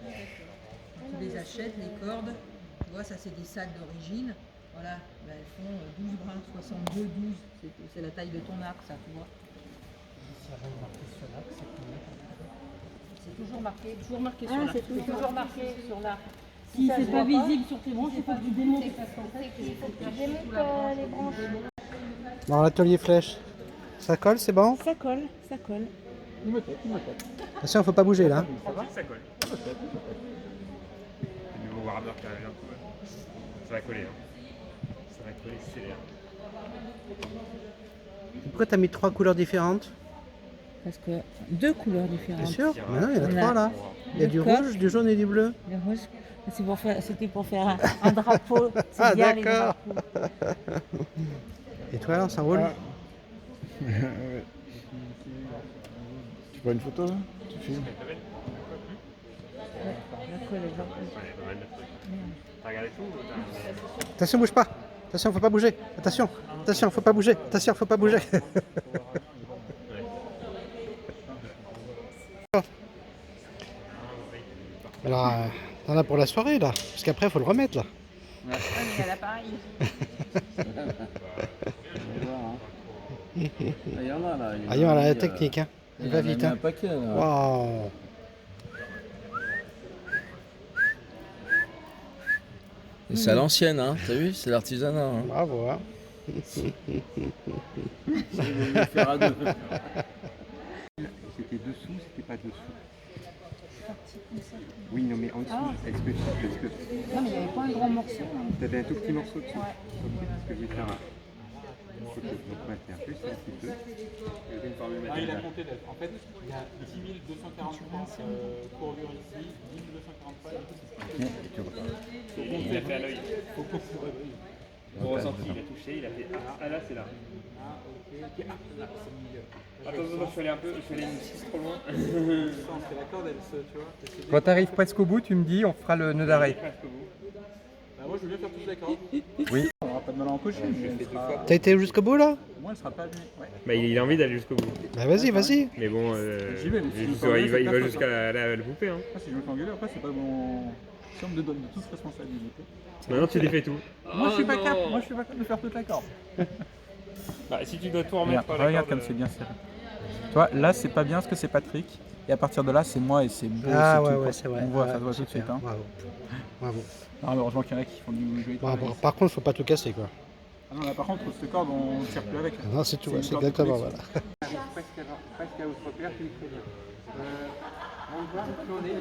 Tu les achètes, les cordes, tu vois, ça c'est des sacs d'origine. Voilà, ben, elles font 12 brins, 62, 12, c'est la taille de ton arc, ça, tu vois. C'est toujours marqué sur l'arc. C'est toujours marqué sur l'arc. Si c'est pas visible sur tes branches, il faut que tu démontes. Parce qu'en fait, il faut que tu Démonte les branches. Dans l'atelier flèche. Ça colle, c'est bon? Ça colle, ça colle. Attention, faut pas bouger là. Ça va? Ça colle. Le nouveau Warhammer qui arrive bientôt. Ça va coller. Hein. Ça va coller, c'est l'air. Pourquoi t'as mis 3 couleurs différentes? Parce que 2 couleurs différentes. Bien sûr. Mais non, il y en a On 3 a là. Il y a du coq. rouge, du jaune et du bleu. Le rouge, c'était pour faire un drapeau. C'est Ah, bien les d'accord. drapeaux. Et toi alors, ça roule? Ouais. Tu prends une photo là? Tu filmes? La colle est genre. Ouais, pas mal de trucs. T'as regardé tout ou t'as... Attention, bouge pas. Attention, faut pas bouger. Attention, attention, faut pas bouger. Attention, faut pas bouger. Alors, t'en as pour la soirée là, parce qu'après, faut le remettre là. il y a l'appareil. Il y en a là. Ah, il y a la technique, hein. Il va vite, un hein. paquet là. Waouh. Et c'est à l'ancienne, hein, t'as vu? C'est l'artisanat. Hein. Bravo, hein. Faire à deux. C'était dessous, c'était pas dessous. Oui, non, mais en dessous, est-ce que... Non, mais il n'y avait pas un grand morceau. T'avais un tout petit morceau dessus. Ok, parce que je vais faire un... Ok, donc on va faire juste un petit peu. Une formule Ah, il a compté d'être. En fait, il y a 10 243 courbures ici, 10 243 ici. Et tu repars. Il a fait à l'œil. Faut qu'on se réveille. Au ressenti, il a touché, il a fait... Ah là, c'est là. Ah, ok. Ah, là, c'est le milieu. Attends, je suis allé un peu, je suis allé une 6 trop loin. C'est la corde, elle se, tu vois. Quand tu arrives presque au bout, tu me dis, on fera le nœud d'arrêt. Presque au bout. Bah, moi, je veux bien faire toute la corde. Oui. On n'aura pas de mal à encocher, mais elle sera... T'as été jusqu'au bout là? Moi, elle sera pas abîmée. Ouais. Bah, il a envie d'aller jusqu'au bout. Bah vas-y, vas-y. Mais bon, J'y vais, mais si je me fais il engueuler, va c'est jusqu'à la poupée. Hein. Ah, si je me fais engueuler, après, c'est pas mon... Si on me donne de toute responsabilité. Maintenant, tu défais tout. Moi, je suis pas capable. Moi, je suis pas capable de faire toute la corde. Bah, si tu dois tout remettre... Regarde comme c'est bien serré. Tu vois, là, c'est pas bien parce que c'est Patrick. Et à partir de là, c'est moi et c'est beau. Ah c'est ouais, tout, ouais, quoi. c'est vrai. On voit, Ouais, ça se voit tout de super. suite. Hein. Bravo. Bravo. Non, mais heureusement qu'il y en a qui font du joli travail. Bravo. Par contre, faut pas tout casser quoi. Ah non, là, par contre, cette corde, on ne tire plus avec. Non, c'est tout, une c'est corde de exactement, collection. voilà. Presque à votre repère, tu me préviens. On va tourner.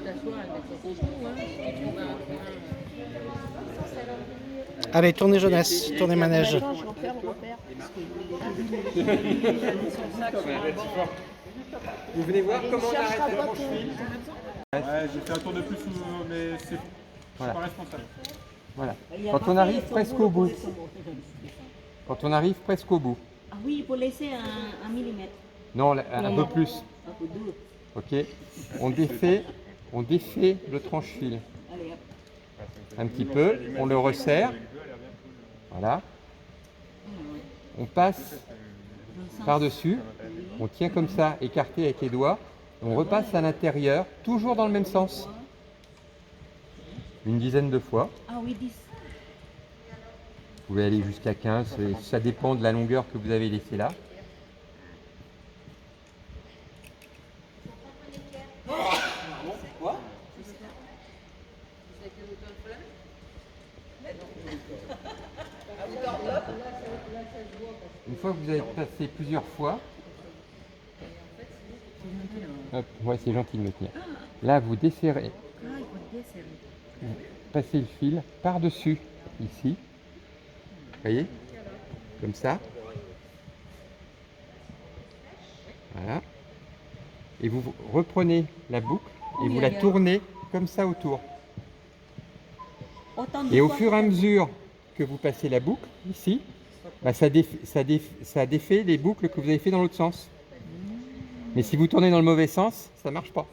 Allez, tournez jeunesse, tournez manège. Je repère, on repère. Vous venez voir comment on arrête la branche fine? Ouais, j'ai fait un tour de plus, mais c'est Voilà. pas responsable. Voilà. Quand on arrive presque au bout. Quand on arrive presque au bout. Ah oui, il faut laisser un millimètre. Non, un peu plus. Un peu dur. Ok. On défait le tranche-fil. Allez, hop. Un petit peu. On le resserre. Voilà. On passe par-dessus. On tient comme ça, écarté avec les doigts. On repasse à l'intérieur, toujours dans le même sens. Une dizaine de fois. Ah oui, 10. Vous pouvez aller jusqu'à 15, ça dépend de la longueur que vous avez laissée là. Une fois que vous avez passé plusieurs fois, hop, ouais, c'est gentil de me tenir. Là, vous desserrez, Ah, il faut desserrer. passez le fil par-dessus, ici. Vous voyez? Comme ça. Voilà. Et vous reprenez la boucle et vous la tournez comme ça autour. Autant de Et au fois fur et à mesure que vous passez la boucle, ici, bah, ça défait les boucles que vous avez fait dans l'autre sens. Mais si vous tournez dans le mauvais sens, ça ne marche pas.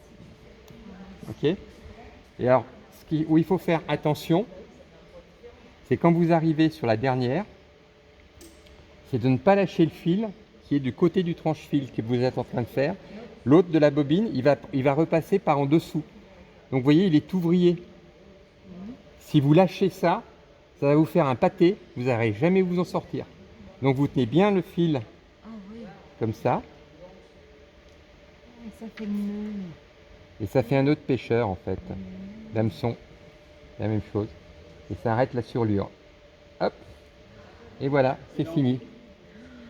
Ok? Et alors, où il faut faire attention, c'est quand vous arrivez sur la dernière, c'est de ne pas lâcher le fil qui est du côté du tranche-fil que vous êtes en train de faire. L'autre de la bobine, il va repasser par en dessous. Donc vous voyez, il est tout vrillé. Si vous lâchez ça, ça va vous faire un pâté, vous n'arrivez jamais à vous en sortir. Donc vous tenez bien le fil comme ça, Ça fait nœud. et ça fait un nœud de pêcheur en fait. L'hameçon, la même chose. Et ça arrête la surlure. Hop, et voilà, c'est fini.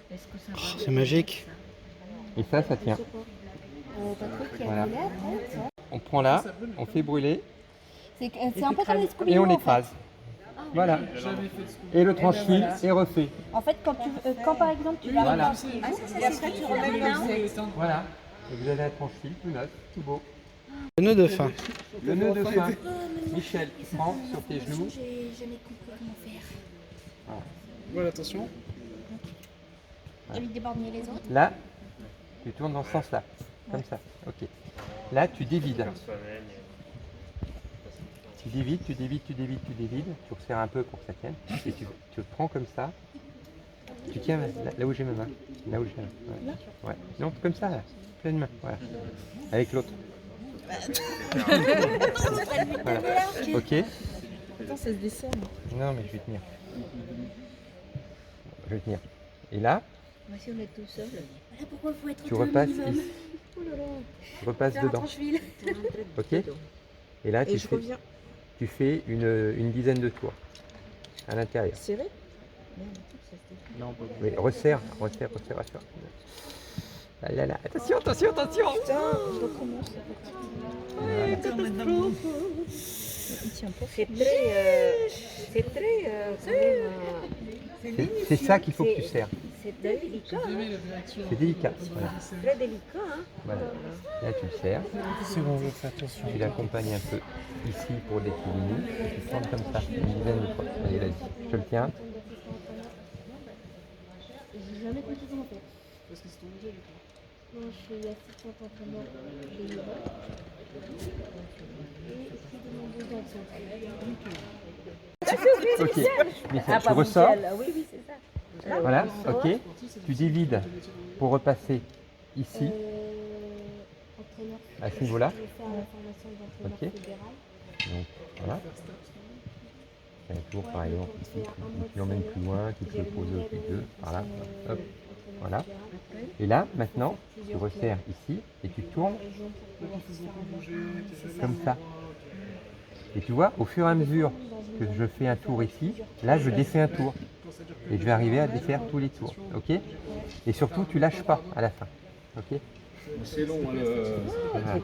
Est-ce que ça va C'est magique. Et ça tient. Patrick, qui a Voilà. voulu après, ça. On prend là, on fait brûler, C'est un peu comme les et Scooby-Doo, on en fait. écrase. Voilà. Et le tranche-fil est refait. En fait, quand par exemple tu vas Voilà. et après tu remets comme Voilà. Et vous avez un tranche-fil tout neuf, tout beau. Le nœud de fin. Le nœud de fin. Michel, tu prends sur tes genoux. J'ai jamais compris comment faire. Voilà, attention. Évite d'éborgner les autres. Là, tu tournes dans ce sens-là. Comme ça. Ok. Là, tu dévides. Tu dévides, tu dévides, tu dévides, tu dévides. Tu resserres un peu pour que ça tienne. Et tu le prends comme ça. Tu tiens là où j'ai ma main. Là où j'ai ma main. Ouais. Non, comme ça, là. Pleine main. Voilà. Avec l'autre. Voilà. Ok. Attends, ça se dessert. Non, mais je vais tenir. Je vais tenir. Et là, Moi, si on est tout seul. Voilà pourquoi il faut être tu deux repasses minimum. ici. Tu repasses Faire un dedans. tranche-fil. Ok. Et là, tu fais une dizaine de tours à l'intérieur. Serré? Oui, resserre. Là, là. Attention. Voilà. C'est très. C'est ça qu'il faut que tu serres. C'est délicat. C'est délicat. Voilà. Très délicat. Hein. Voilà. Là, tu le serres. C'est bon, je fais attention. Tu l'accompagnes un peu ici pour l'équilibrer. Tu tournes comme ça une dizaine de fois. Allez, vas-y. Je le tiens. J'ai jamais compris comment faire. Non, je suis assistante entraîneur chez Yoga. Et ici de mon enfants. Ok. Michel, tu ressors. Oui, c'est ça. Voilà. Ok. Tu divides pour repasser ici, Entraîneur. à ce niveau-là. Je vais faire la formation d'entraîneur Ok. fédéral. Donc, voilà. C'est un tour, par exemple, ici. Tu l'emmènes plus loin, tu te le poses au deux. Voilà. Hop. Voilà. Et là, maintenant, tu resserres ici et tu tournes comme ça. Et tu vois, au fur et à mesure que je fais un tour ici, là, je défais un tour. Et je vais arriver à défaire tous les tours. Ok? Et surtout, tu lâches pas à la fin. Ok? C'est long Voilà.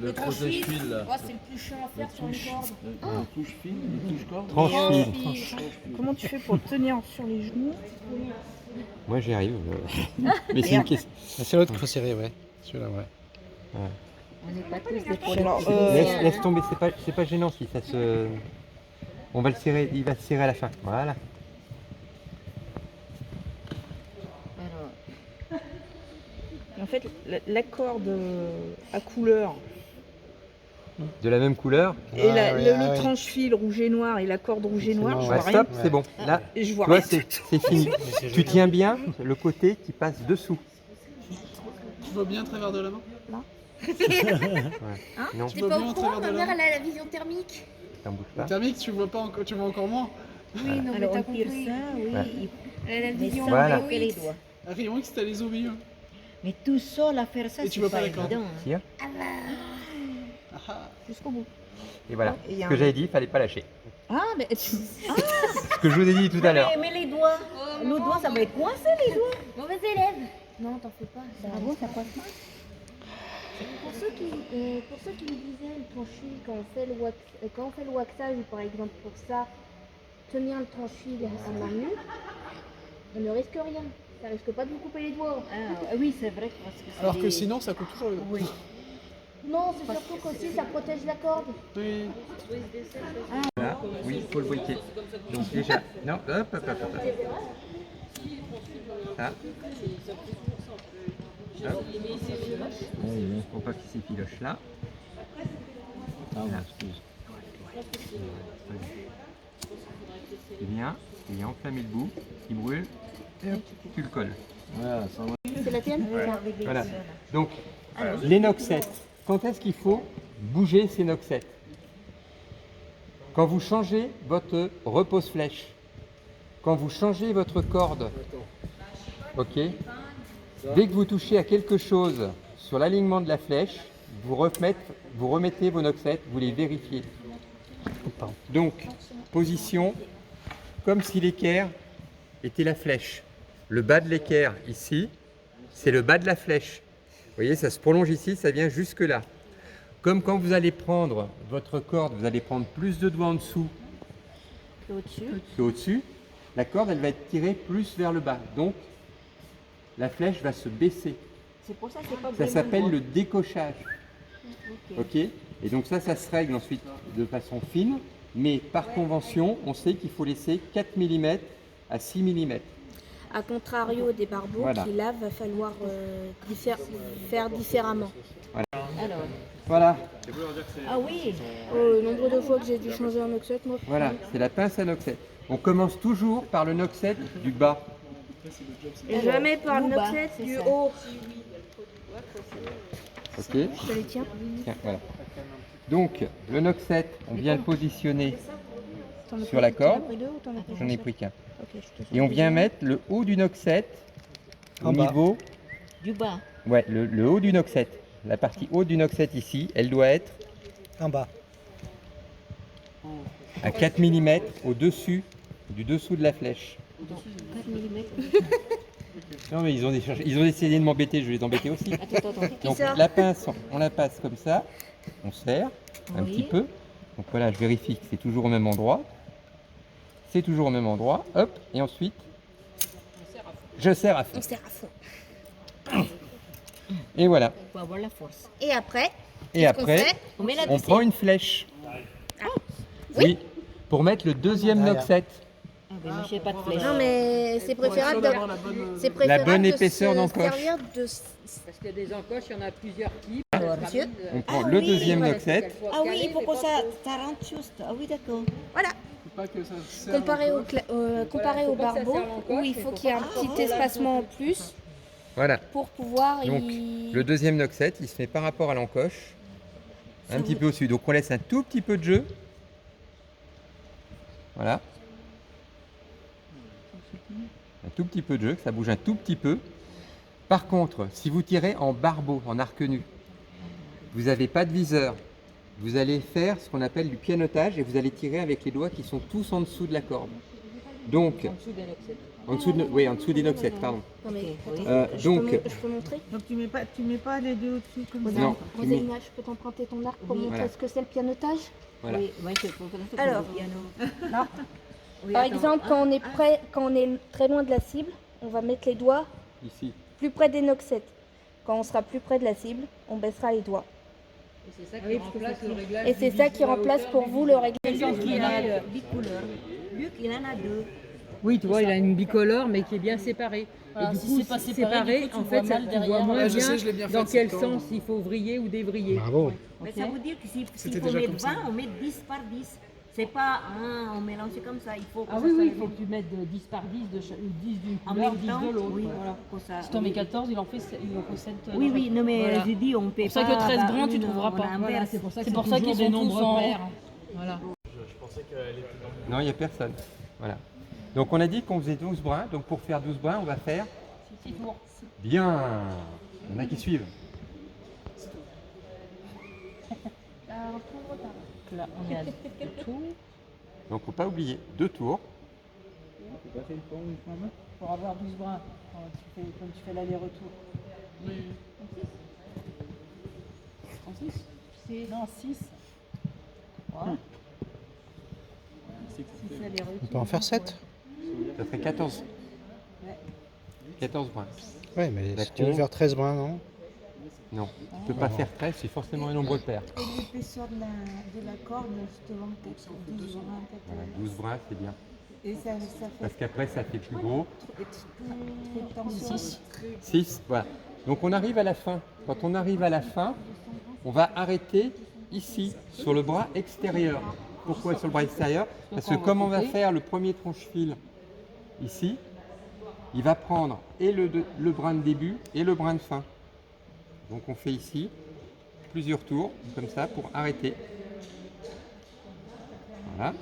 le protège-fil là. C'est le plus chiant à faire sur une corde. Le touche-fil, le touche-corde. Tranche-fil. Comment tu fais pour tenir sur les genoux? Moi, j'y arrive. Mais c'est une question. C'est l'autre qu'il faut serrer, ouais. Celui-là, ouais. On n'est pas tous des Alors, Laisse tomber, c'est pas gênant si ça se. On va le serrer, il va se serrer à la fin. Voilà. en fait, la corde à couleur De la même couleur. et ouais, le tranche-fil rouge et noir et la corde rouge et noir, je Ouais, vois rien. stop, c'est bon. Là, Et je tu vois vois, rien. c'est fini. Tu tiens bien le côté qui passe dessous. Tu vois bien à travers de la main? Ouais. Non, T'es pas au courant, ma mère elle a la vision thermique. t'en bouge pas. Thermique, tu vois pas encore, tu vois encore moins. Oui, non, mais Alors t'as on tire compris. ça, oui. Ouais. Elle a la vision Voilà. thermique. À Rayon X, t'as les os au milieu. Mais tout seul à faire ça, Et tu c'est vois pas pas la corde. évident. Tire. Jusqu'au bout. Et voilà. Et il y a Ce que un- j'avais dit, il fallait pas lâcher. Ah, mais tu... Ce que je vous ai dit tout à l'heure. Mais les doigts, nos doigts, ça va être coincé les doigts. Mauvais élève. Non, t'en fais pas. Ah bon, ça passe pas. Pour ceux qui me disaient le tranche-fil quand on fait le waxage ou par exemple pour ça, tenir le tranche-fil à main nue, on ne risque rien. Ça risque pas de vous couper les doigts. Ah oui, c'est vrai parce que c'est Alors que sinon, ça coûte toujours les dents. Oui. Non, c'est surtout qu'aussi ça protège la corde. Oui. Là, oui, il faut le briquet. Donc déjà, non, hop. Ça. Hop. Pour pas qu'il s'effiloche là. Là. Il vient enflammer le bout, il brûle, et hop, tu le colles. Voilà, ça va. C'est la tienne. Voilà. Donc, l'énoxette, quand est-ce qu'il faut bougez ces noxettes. Quand vous changez votre repose-flèche, quand vous changez votre corde, ok, dès que vous touchez à quelque chose sur l'alignement de la flèche, vous remettez vos noxettes, vous les vérifiez. Donc, position, comme si l'équerre était la flèche. Le bas de l'équerre ici, c'est le bas de la flèche. Vous voyez, ça se prolonge ici, ça vient jusque là. Comme quand vous allez prendre votre corde, vous allez prendre plus de doigts en dessous qu'au-dessus. La corde, elle va être tirée plus vers le bas. Donc, la flèche va se baisser. C'est pour ça que c'est pas Ça s'appelle le décochage. Ok. Et donc ça se règle ensuite de façon fine. Mais par convention, on sait qu'il faut laisser 4 mm à 6 mm. A contrario des barbeaux Voilà. qui là va falloir faire différemment. Voilà. Ah oui. Le nombre de fois que j'ai dû changer un oxyde, moi. Voilà, c'est la pince à noxette. On commence toujours par le noxette du bas. Et jamais par le oxyde du haut. Ok. Je les tiens. Tiens, voilà. Donc, le noxette, on vient le positionner sur la corde. J'en ai pris qu'un. Et on vient mettre le haut du noxette au niveau Du bas. Ouais, le haut du noxette. La partie haute du noxette ici, elle doit être En bas. à 4 mm au-dessus du dessous de la flèche. 4 mm. Non mais ils ont essayé de m'embêter, je vais les embêter aussi. Attends. Donc la pince, on la passe comme ça, on serre un petit peu. Donc voilà, je vérifie que c'est toujours au même endroit. C'est toujours au même endroit, hop, et ensuite, je serre à fond. On serre à fond. Et voilà. Pour avoir la force. Et après, Et après, fait On met la on prend une flèche. Oui, pour mettre le deuxième noxette. Ah ben moi j'ai pas de flèche. non mais c'est préférable de, La bonne épaisseur d'encoche. servir de Parce qu'il y a des encoches, il y en a plusieurs types. monsieur. On prend le deuxième noxette. Ah oui, il faut que ça rentre juste. Ah oui, d'accord. Voilà. Faut pas que ça serve. Comparé au barbeau où il faut qu'il y ait un petit espacement en plus Voilà. pour pouvoir Donc, le deuxième noxette, il se met par rapport à l'encoche, un petit peu au-dessus. Donc, on laisse un tout petit peu de jeu. Voilà. Un tout petit peu de jeu, que ça bouge un tout petit peu. Par contre, si vous tirez en barbeau, en arc nu, vous n'avez pas de viseur. Vous allez faire ce qu'on appelle du pianotage et vous allez tirer avec les doigts qui sont tous en dessous de la corde. Donc, en dessous des noxettes, pardon. Non, mais, donc, je peux montrer. Donc tu mets pas les deux au-dessus comme ça. non, tu mets- Roséline, je peux t'emprunter ton arc pour Oui. montrer Voilà. ce que c'est le pianotage. voilà. Oui, c'est pour ça Alors. le piano. Oui, Par attends. exemple, quand on est très loin de la cible, on va mettre les doigts Ici. plus près des noxettes. Quand on sera plus près de la cible, on baissera les doigts. Et c'est ça qui remplace le réglage. Et c'est ça qui remplace pour vous le réglage. Luc, il a bicolore. Luc, il en a deux. Oui, tu vois, il a une bicolore, mais qui est bien séparée. Voilà, et du si coup, c'est pas séparé, du coup, en tu fait, vois ça mal tu derrière. vois moins Ouais, je bien sais, je l'ai bien dans fait, quel cette sens corde. il faut vriller ou dévriller. Bravo. Mais ça veut dire que s'il C'était faut déjà mettre comme ça. 20, on met 10 par 10. C'est pas on mélange comme ça, il faut que Ah ça oui, soit il le faut même. que tu mettes 10 par 10, 10 d'une En couleur, même 10 temps, de l'autre. oui, Voilà. pour ça. Si t'en mets 14, il en faut 7. Oui, oui, non mais Voilà. j'ai dit on peut C'est pour ça pas. que 13 avoir brins, tu une, trouveras on pas. inverse. Voilà, c'est pour ça C'est pour ça qu'ils toujours sont des tous nombres en- pairs. Voilà. Je pensais qu'elle était dans le... Non, il n'y a personne. Voilà. Donc, on a dit qu'on faisait 12 brins. Donc, pour faire 12 brins, on va faire 6 tours. bien. Il y en a qui suivent. Donc là, on est à 2 tours. Donc, faut pas oublier 2 tours. Pour avoir 12 brins, quand tu fais l'aller-retour. 36 Non, 6. Voilà. On peut en faire 7. Ça ferait 14. 14 brins. Ouais, mais si D'accord. tu veux faire 13 brins, non? Non, tu ne peux pas faire 13, c'est forcément un nombre pair. Et l'épaisseur de la corde, justement, peut-être 12 brins, Voilà, peut-être. 12 brins, c'est bien. Et ça fait Parce qu'après, ça fait plus gros. tension. 6, voilà. Donc, on arrive à la fin. Quand on arrive à la fin, on va arrêter ici, sur le bras extérieur. Pourquoi sur le bras extérieur? Parce que comme on va faire le premier tronche-fil ici, il va prendre et le brin de début et le brin de fin. Donc on fait ici, plusieurs tours, comme ça, pour arrêter. Voilà.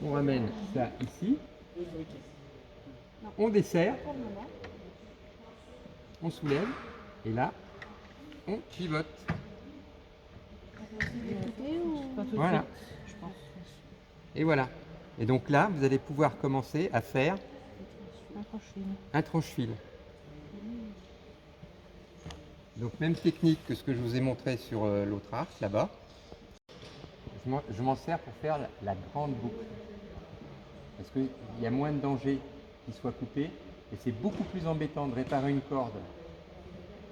On ramène ça ici. On desserre. On soulève. Et là, on pivote. Voilà. Et voilà. Et donc là, vous allez pouvoir commencer à faire un tranche-fil. Donc même technique que ce que je vous ai montré sur l'autre arc là-bas. Je m'en sers pour faire la grande boucle. Parce qu'il y a moins de danger qu'il soit coupé. Et c'est beaucoup plus embêtant de réparer une corde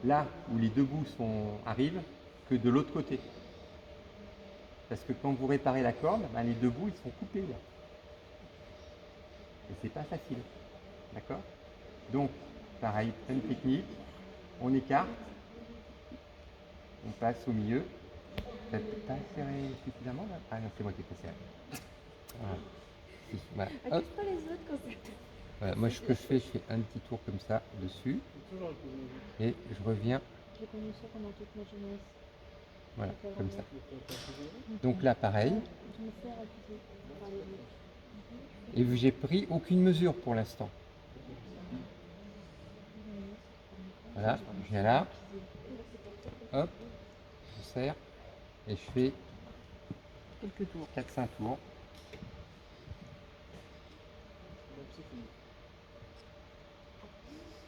là où les deux bouts arrivent que de l'autre côté. Parce que quand vous réparez la corde, ben, les deux bouts ils sont coupés là. Et c'est pas facile. D'accord? Donc, pareil, même technique, on écarte, on passe au milieu. T'as pas serré suffisamment là? Ah non, c'est moi qui ai pas serré. Voilà. Voilà. Accuse pas les autres quand ça. Voilà. Moi, ce que je fais un petit tour comme ça dessus. Et je reviens. J'ai connu ça pendant toute ma jeunesse. Voilà, comme ça. Donc là, pareil. Je me sers à accuser. Et j'ai pris aucune mesure pour l'instant. Voilà, je viens là. Hop, je serre. Et je fais Quelques tours. 4-5 tours.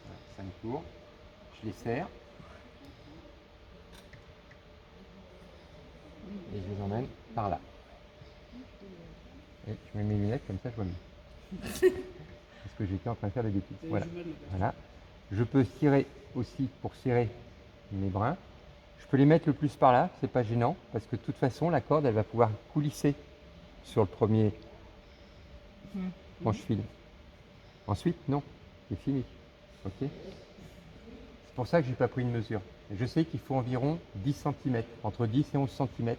Voilà, 5 tours. Je les serre. Et je les emmène par là. Et je mets mes lunettes comme ça je vois mieux. Parce que j'étais en train de faire des bêtises. Voilà. Voilà. Je peux tirer aussi pour serrer mes brins. Je peux les mettre le plus par là, c'est pas gênant, parce que de toute façon la corde elle va pouvoir coulisser sur le premier manche-fil. Ensuite, non, c'est fini. Ok. C'est pour ça que j'ai pas pris une mesure. Je sais qu'il faut environ 10 cm, entre 10 et 11 cm.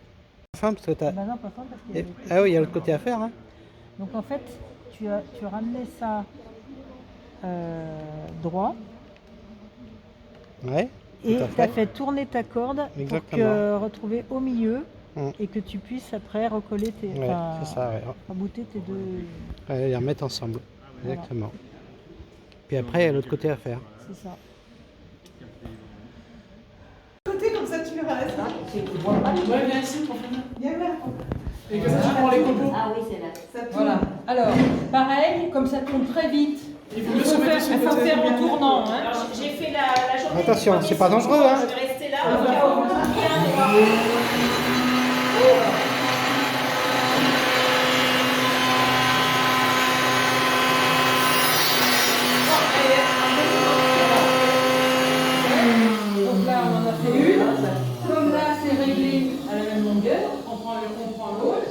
Enfin, parce que t'as... Bah non, pas tant, parce qu'il y a des Ah oui, il y a l'autre côté à faire. Hein. Donc en fait, tu as ramené ça droit Ouais. et tout à tu as fait tourner ta corde Exactement. pour que retrouver au milieu Mm. et que tu puisses après recoller tes, Ouais, c'est ça, ouais. rabouter tes deux. Ouais, les remettre ensemble. Voilà. Exactement. Puis après, il y a l'autre côté à faire. C'est ça. Côté comme ça tu verras ça. Ouais, viens ici pour finir. Viens là. Et que ça, tu prends les copeaux. Ah oui, c'est là. Ça tourne. Voilà. Alors, pareil, comme ça tourne très vite. Il faut mieux se mettre sur le faut côté. faire en tournant. Hein. Alors, j'ai fait la journée. Attention, c'est pas dangereux, hein. Je vais rester là. Au cas où on Donc là, on en a fait une. Comme là, c'est réglé à la même longueur, on prend l'autre.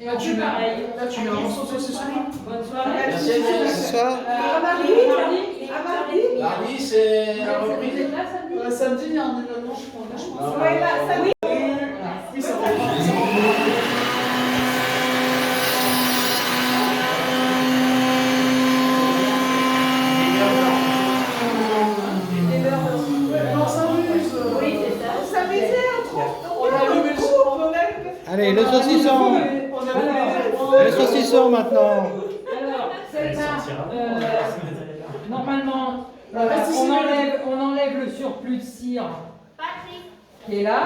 Et on fait pareil. Là, tu mets un morceau de saucisson. Bonne soirée. Bonsoir. Mardi, c'est la Vous reprise. êtes là samedi? Samedi, il y a un événement, je pense. Ouais, là, ça oui. Oui, ça va. On s'amuse. Oui, c'est ça. On s'amusait entre On a allumé le son. Allez, le saucisson. Le saucisson maintenant. Alors, celle-là, normalement, on enlève le surplus de cire qui est là.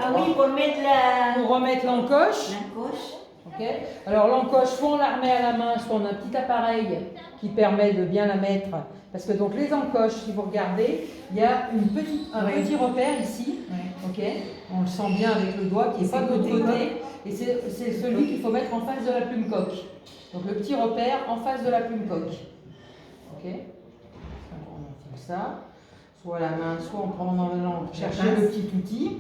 Ah oui, pour mettre la Pour remettre l'encoche. coche. Ok. Alors l'encoche, soit on la remet à la main, soit on a un petit appareil qui permet de bien la mettre. Parce que donc les encoches, si vous regardez, il y a un petit repère ici. Ok. On le sent bien avec le doigt qui n'est pas de l'autre côté. Et c'est celui qu'il faut mettre en face de la plume coque. Donc le petit repère en face de la plume coque. Ok. On fait ça. Soit à la main, soit en allant chercher le petit outil.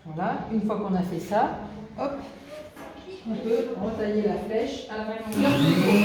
Voilà. Une fois qu'on a fait ça, hop, on peut retailler la flèche à la même longueur.